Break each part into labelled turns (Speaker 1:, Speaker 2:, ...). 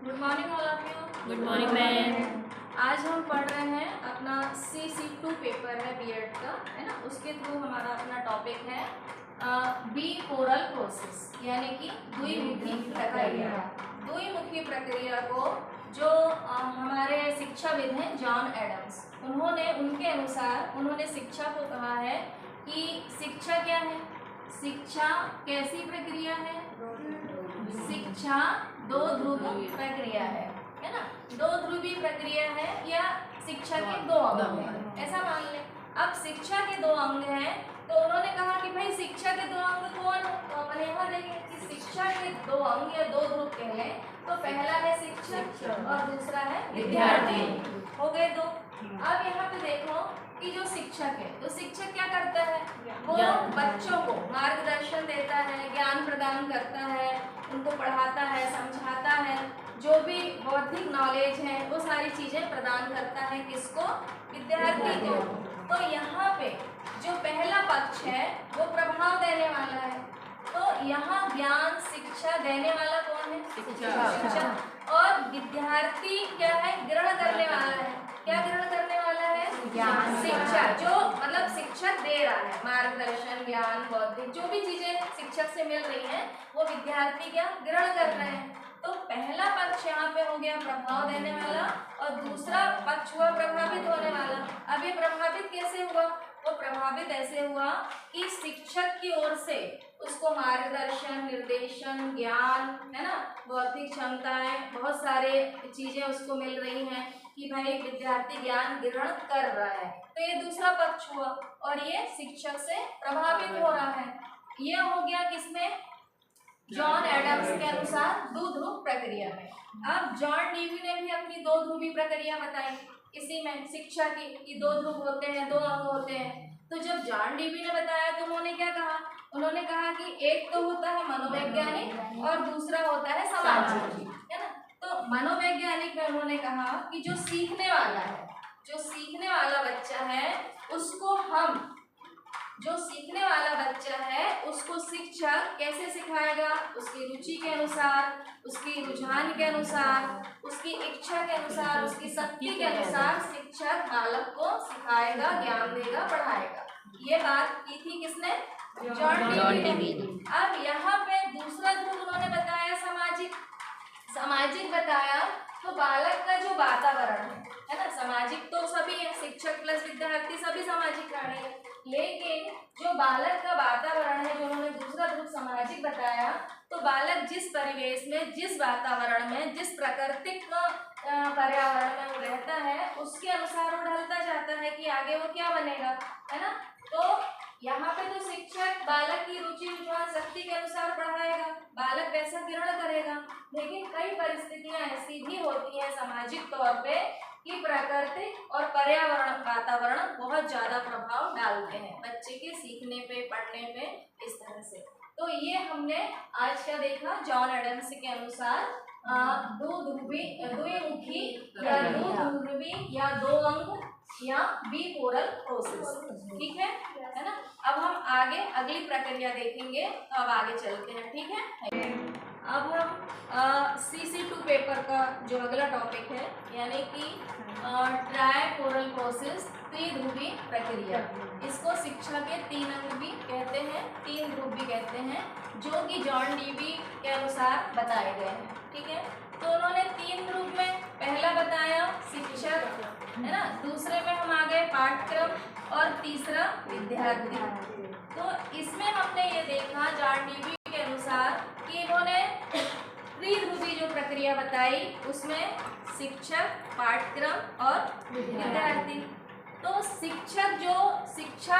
Speaker 1: Good morning all of you.
Speaker 2: Good morning ma'am.
Speaker 1: आज हम पढ़ रहे हैं अपना CC2 पेपर है बीएड का, है ना। उसके थ्रू हमारा अपना टॉपिक है बिपोरल प्रोसेस, यानी कि द्विमुखी प्रक्रिया। द्विमुखी प्रक्रिया को जो हमारे शिक्षाविद हैं जॉन एडम्स, उनके अनुसार उन्होंने शिक्षा को कहा है कि शिक्षा क्या है, शिक्षा कैसी प्रक्रिया है, शिक्षा दो ध्रुवी प्रक्रिया है ना। दो ध्रुवी प्रक्रिया है या शिक्षा के दो अंग हैं, ऐसा मान लें। अब शिक्षा के दो अंग हैं तो उन्होंने कहा कि भाई शिक्षा के दो अंग कौन, तो अपन यहाँ देखें कि शिक्षा के दो अंग या दो ध्रुव कहें तो पहला है शिक्षक और दूसरा है विद्यार्थी। हो गए दो। अब यहाँ पे देखो कि जो शिक्षक है तो शिक्षक क्या करता है, वो बच्चों को मार्गदर्शन देता है, ज्ञान प्रदान करता है, उनको पढ़ाता है, समझाता है, जो भी बौद्धिक नॉलेज है वो सारी चीजें प्रदान करता है किसको, विद्यार्थी को। तो यहाँ पे जो पहला पक्ष है वो प्रभाव देने वाला है, तो यहाँ ज्ञान शिक्षा देने वाला कौन है, शिक्षक। और विद्यार्थी क्या है, ग्रहण करने वाला है। क्या ग्रहण करने वाला है, ज्ञान शिक्षा, जो मतलब शिक्षक दे रहा है मार्गदर्शन, ज्ञान, बौद्धिक जो भी चीजें शिक्षक से मिल रही हैं वो विद्यार्थी क्या ग्रहण कर रहे हैं। तो पहला पक्ष यहाँ पे हो गया प्रभाव देने वाला और दूसरा पक्ष हुआ प्रभावित होने वाला। अब ये प्रभावित कैसे हुआ, वो प्रभावित ऐसे हुआ कि शिक्षक की ओर से उसको मार्गदर्शन, निर्देशन, ज्ञान, है ना, बौद्धिक क्षमताएं, बहुत सारे चीजें उसको मिल रही हैं कि भाई विद्यार्थी ज्ञान ग्रहण कर रहा है। तो ये दूसरा पक्ष हुआ और ये शिक्षक से प्रभावित हो रहा है। ये हो गया किसमें, जॉन एडम्स के अनुसार दो ध्रुव प्रक्रिया में। अब जॉन डीवी ने भी अपनी दो ध्रुवी प्रक्रिया बताई इसी में शिक्षा की दो ध्रुव होते हैं, दो अंग होते हैं। तो जब जॉन डीवी ने बताया तो उन्होंने क्या कहा, उन्होंने कहा कि एक तो होता है मनोवैज्ञानिक और दूसरा होता है सामाजिक, है ना। तो मनोवैज्ञानिक में उन्होंने कहा कि जो सीखने वाला है, जो सीखने वाला बच्चा है उसको हम, जो सीखने वाला बच्चा है उसको शिक्षक कैसे सिखाएगा, उसकी रुचि के अनुसार, उसकी रुझान के अनुसार, उसकी इच्छा के अनुसार, उसकी शक्ति के अनुसार शिक्षक बालक को सिखाएगा, ज्ञान देगा, पढ़ाएगा। ये बात की थी किसने, जॉन डीवी ने। अब यहाँ पे दूसरा ध्रुव उन्होंने बताया सामाजिक। सामाजिक बताया तो बालक का जो वातावरण है ना, सामाजिक तो सभी है, शिक्षक प्लस विद्यार्थी सभी सामाजिक प्राणी है, लेकिन जो बालक का वातावरण है, जो उन्होंने दूसरा ध्रुव सामाजिक बताया, तो बालक जिस परिवेश में, जिस वातावरण में, जिस प्राकृतिक पर्यावरण में वो रहता है उसके अनुसार वो ढलता जाता है कि आगे वो क्या बनेगा, है ना। तो यहाँ पे तो शिक्षक बालक की रुचि, रुझान, शक्ति के अनुसार पढ़ाएगा, बालक वैसा ग्रहण करेगा। लेकिन कई परिस्थितियां ऐसी भी होती हैं सामाजिक तौर पे कि प्राकृतिक और पर्यावरण, वातावरण बहुत ज्यादा प्रभाव डालते हैं बच्चे के सीखने पे, पढ़ने पे, इस तरह से। तो ये हमने आज क्या देखा, जॉन एडम्स के अनुसार द्विमुखी या द्विध्रुवी या दो अंग या बिपोरल प्रोसेस, ठीक है ना। अब हम आगे अगली प्रक्रिया देखेंगे, तो अब आगे चलते हैं, ठीक है। अब हम CC2 पेपर का जो अगला टॉपिक है, यानी कि ट्राइपोरल प्रोसेस, त्रिध्रुवी प्रक्रिया, इसको शिक्षा के तीन अंग भी कहते हैं, तीन ध्रुव भी कहते हैं, जो कि जॉन डीवी के अनुसार बताए गए हैं, ठीक है। तो उन्होंने तीन ध्रुव में पहला बताया शिक्षक, है ना, दूसरे में हम आ गए पाठ्यक्रम और तीसरा विद्यार्थी। तो इसमें हमने ये देखा जॉन डीवी के अनुसार कि इन्होंने त्रिध्रुवी जो प्रक्रिया बताई उसमें शिक्षक, पाठ्यक्रम और विद्यार्थी। तो शिक्षक जो शिक्षा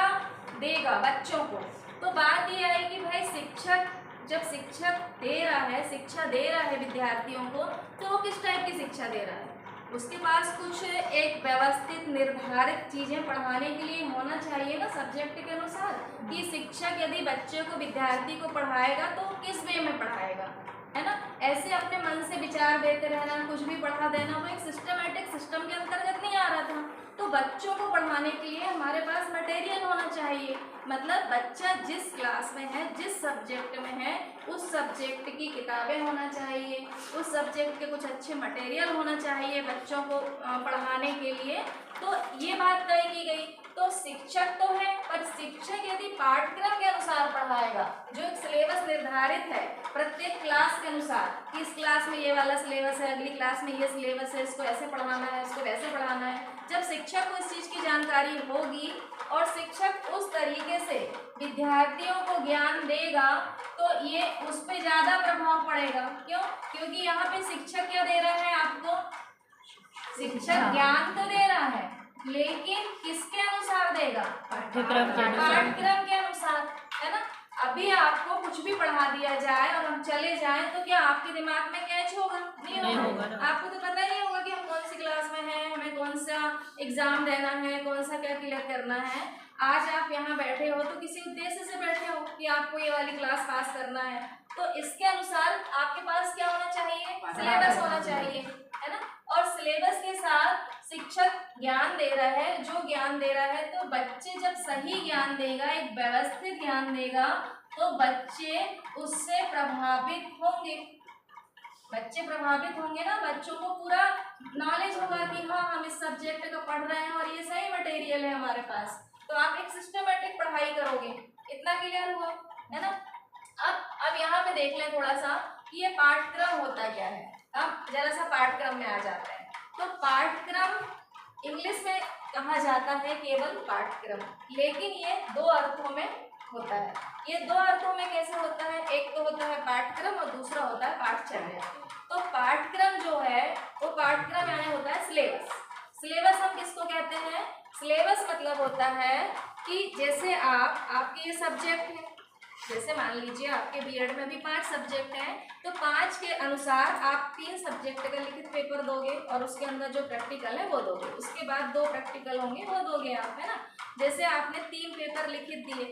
Speaker 1: देगा बच्चों को, तो बात ये आई कि भाई शिक्षक जब शिक्षक दे रहा है, शिक्षा दे रहा है विद्यार्थियों को, तो वो किस टाइप की शिक्षा दे रहा है, उसके पास कुछ एक व्यवस्थित निर्धारित चीजें पढ़ाने के लिए होना चाहिए ना, सब्जेक्ट के अनुसार, कि शिक्षक यदि बच्चे को, विद्यार्थी को पढ़ाएगा तो किस वे में पढ़ाएगा, है ना। ऐसे अपने मन से विचार देते रहना, कुछ भी पढ़ा देना, वो एक सिस्टमेटिक सिस्टम के अंतर्गत नहीं आ रहा था। तो तो बच्चों को पढ़ाने के लिए हमारे पास मटेरियल होना चाहिए। मतलब बच्चा जिस क्लास में है, जिस सब्जेक्ट में है, उस सब्जेक्ट की किताबें होना चाहिए, उस सब्जेक्ट के कुछ अच्छे मटेरियल होना चाहिए बच्चों को पढ़ाने के लिए। तो ये बात तय की गई। तो शिक्षक तो है, पर शिक्षक यदि पाठ्यक्रम के अनुसार पढ़ाएगा, जो एक सिलेबस निर्धारित है प्रत्येक क्लास के अनुसार, कि इस क्लास में ये वाला सिलेबस है, अगली क्लास में ये सिलेबस है, इसको ऐसे पढ़ाना है, इसको वैसे पढ़ाना है। जब शिक्षक को इस चीज़ की जानकारी होगी और शिक्षक उस तरीके से विद्यार्थियों को ज्ञान देगा, तो ये उस पर ज़्यादा प्रभाव पड़ेगा। क्यों? क्योंकि यहाँ पे शिक्षक क्या दे रहा है आपको? शिक्षक ज्ञान तो दे रहा है, लेकिन किसके अनुसार देगा?
Speaker 2: पाठ्यक्रम
Speaker 1: के अनुसार, है ना। अभी आपको कुछ भी पढ़ा दिया जाए और हम चले जाएं तो क्या आपके दिमाग में कैच होगा? नहीं होगा। आपको तो पता ही होगा कि हम कौन सी क्लास में हैं, हमें कौन सा एग्जाम देना है, कौन सा क्या क्लियर करना है। आज आप यहाँ बैठे हो तो किसी उद्देश्य से बैठे हो कि आपको ये वाली क्लास पास करना है, तो इसके अनुसार आपके पास क्या होना चाहिए? सिलेबस होना चाहिए, है ना। और सिलेबस के साथ शिक्षक ज्ञान दे रहा है, जो ज्ञान दे रहा है, तो बच्चे जब सही ज्ञान देगा, एक व्यवस्थित ज्ञान देगा, तो बच्चे उससे प्रभावित होंगे। बच्चे प्रभावित होंगे ना, बच्चों को पूरा नॉलेज होगा कि हाँ हम इस सब्जेक्ट का पढ़ रहे हैं और ये सही मटेरियल है हमारे पास, तो आप एक सिस्टमेटिक पढ़ाई करोगे। इतना क्लियर हुआ, है ना। अब यहाँ पे देख लें थोड़ा सा कि ये पाठ्यक्रम होता क्या है। अब जरा सा पाठ्यक्रम में आ जाते हैं। तो पाठ्यक्रम इंग्लिश में कहा जाता है केवल पाठ्यक्रम, लेकिन ये दो अर्थों में होता है। ये दो अर्थों में कैसे होता है? एक तो होता है पाठ्यक्रम और दूसरा होता है पाठचर्या। तो पाठ्यक्रम जो है वो पाठ्यक्रम यानी होता है सिलेबस। सिलेबस हम किसको कहते हैं? सिलेबस मतलब होता है कि जैसे आपके ये सब्जेक्ट है, जैसे मान लीजिए आपके बीएड में भी 5 सब्जेक्ट हैं, तो 5 के अनुसार आप 3 सब्जेक्ट का लिखित पेपर दोगे और उसके अंदर जो प्रैक्टिकल है वो दोगे। उसके बाद 2 प्रैक्टिकल होंगे वो दोगे आप, है ना। जैसे आपने 3 पेपर लिखित दिए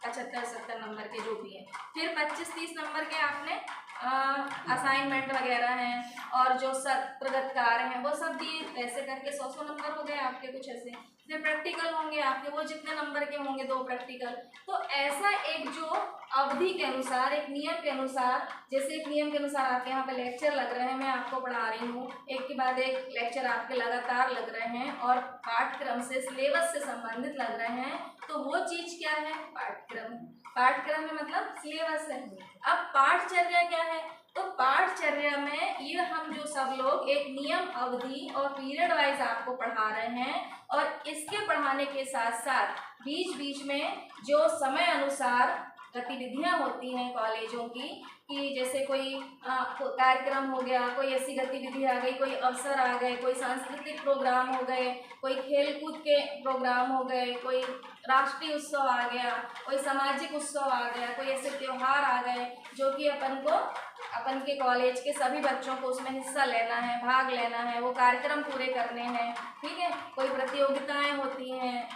Speaker 1: 75-70 नंबर के जो भी हैं, फिर 25-30 नंबर के आपने असाइनमेंट वगैरह हैं और जो प्रगत कार्य हैं वो सब दिए, ऐसे करके 100 नंबर हो गए आपके। कुछ ऐसे फिर प्रैक्टिकल होंगे आपके, वो जितने नंबर के होंगे 2 प्रैक्टिकल। तो ऐसा एक जो अवधि के अनुसार, एक नियम के अनुसार, जैसे एक नियम के अनुसार आपके यहाँ पे लेक्चर लग रहे हैं, मैं आपको पढ़ा रही हूँ, एक के बाद एक लेक्चर आपके लगातार लग रहे हैं और पाठ्यक्रम से, सिलेबस से संबंधित लग रहे हैं, तो वो चीज क्या है? पाठ्यक्रम। पाठ्यक्रम में मतलब सिलेबस है। अब पाठचर्या क्या है? तो पाठचर्या में ये हम जो सब लोग एक नियम, अवधि और पीरियड वाइज आपको पढ़ा रहे हैं, और इसके पढ़ाने के साथ साथ बीच बीच में जो समय अनुसार गतिविधियां होती हैं कॉलेजों की, कि जैसे कोई कार्यक्रम हो गया, कोई ऐसी गतिविधि आ गई, कोई अवसर आ गए, कोई सांस्कृतिक प्रोग्राम हो गए, कोई खेलकूद के प्रोग्राम हो गए, कोई राष्ट्रीय उत्सव आ गया, कोई सामाजिक उत्सव आ गया, कोई ऐसे त्यौहार आ गए जो कि अपन के कॉलेज के सभी बच्चों को उसमें हिस्सा लेना है, भाग लेना है, वो कार्यक्रम पूरे करने हैं, ठीक है। कोई प्रतियोगिताएं होती हैं,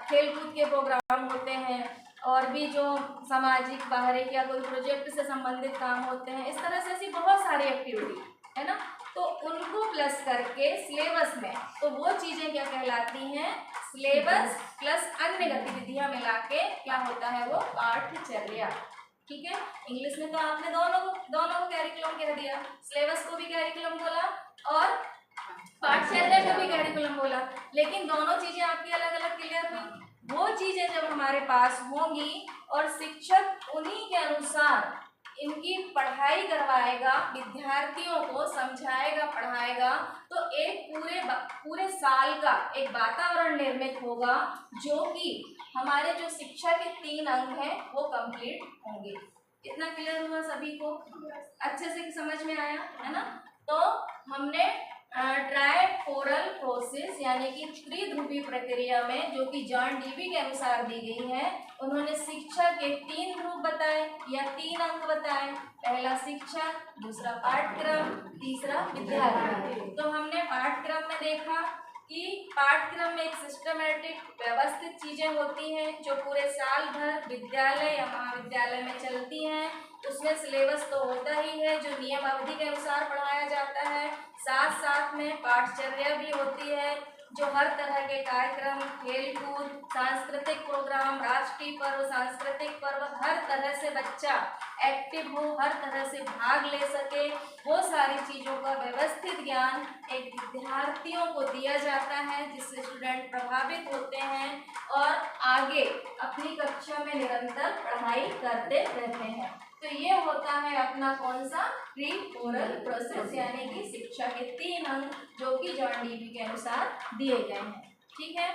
Speaker 1: खेलकूद के प्रोग्राम होते हैं, और भी जो सामाजिक, बाहरी या कोई प्रोजेक्ट से संबंधित काम होते हैं, इस तरह से ऐसी बहुत सारी एक्टिविटी है ना। तो उनको प्लस करके सिलेबस में, तो वो चीज़ें क्या कहलाती हैं? सिलेबस प्लस अन्य गतिविधियां मिला के क्या होता है? वो पाठचर्या, ठीक है। इंग्लिश में तो आपने दोनों को कैरिकुलम कह दिया, सिलेबस को भी कैरिकुलम बोला और पाठचर्या को भी कैरिकुलम बोला, लेकिन दोनों चीजें आपकी अलग अलग क्लियर हुई। वो चीजें जब हमारे पास होंगी और शिक्षक उन्हीं के अनुसार इनकी पढ़ाई करवाएगा, विद्यार्थियों को समझाएगा, पढ़ाएगा, तो एक पूरे साल का एक वातावरण निर्मित होगा, जो कि हमारे जो शिक्षा के 3 अंग हैं वो कंप्लीट होंगे। इतना क्लियर हुआ सभी को? अच्छे से समझ में आया, है ना। तो हमने ट्राइपोरल प्रोसेस यानी कि त्रिध्रुवी प्रक्रिया में, जो कि जॉन डीवी के अनुसार दी गई है, उन्होंने शिक्षा के 3 ध्रुव बताए या 3 अंग बताए। पहला शिक्षा, दूसरा पाठ्यक्रम, तीसरा विद्यार्थी। तो हमने पाठ्यक्रम में देखा कि पाठ्यक्रम में एक सिस्टमेटिक व्यवस्थित चीजें होती हैं जो पूरे साल भर विद्यालय या महाविद्यालय में चलती हैं। उसमें सिलेबस तो होता ही है जो नियम अवधि के अनुसार पढ़ाया जाता है, साथ साथ में पाठचर्या भी होती है जो हर तरह के कार्यक्रम, खेल कूद, सांस्कृतिक प्रोग्राम, राष्ट्रीय पर्व, सांस्कृतिक पर्व, हर तरह से बच्चा एक्टिव हो, हर तरह से भाग ले सके, वो सारी चीज़ों का व्यवस्थित ज्ञान एक विद्यार्थियों को दिया जाता है, जिससे स्टूडेंट प्रभावित होते हैं और आगे अपनी कक्षा में निरंतर पढ़ाई करते रहते हैं। तो ये होता है अपना कौन सा प्री ओरल प्रोसेस, यानी कि शिक्षा के 3 अंग जो कि जॉन डीवी के अनुसार दिए गए हैं। ठीक है।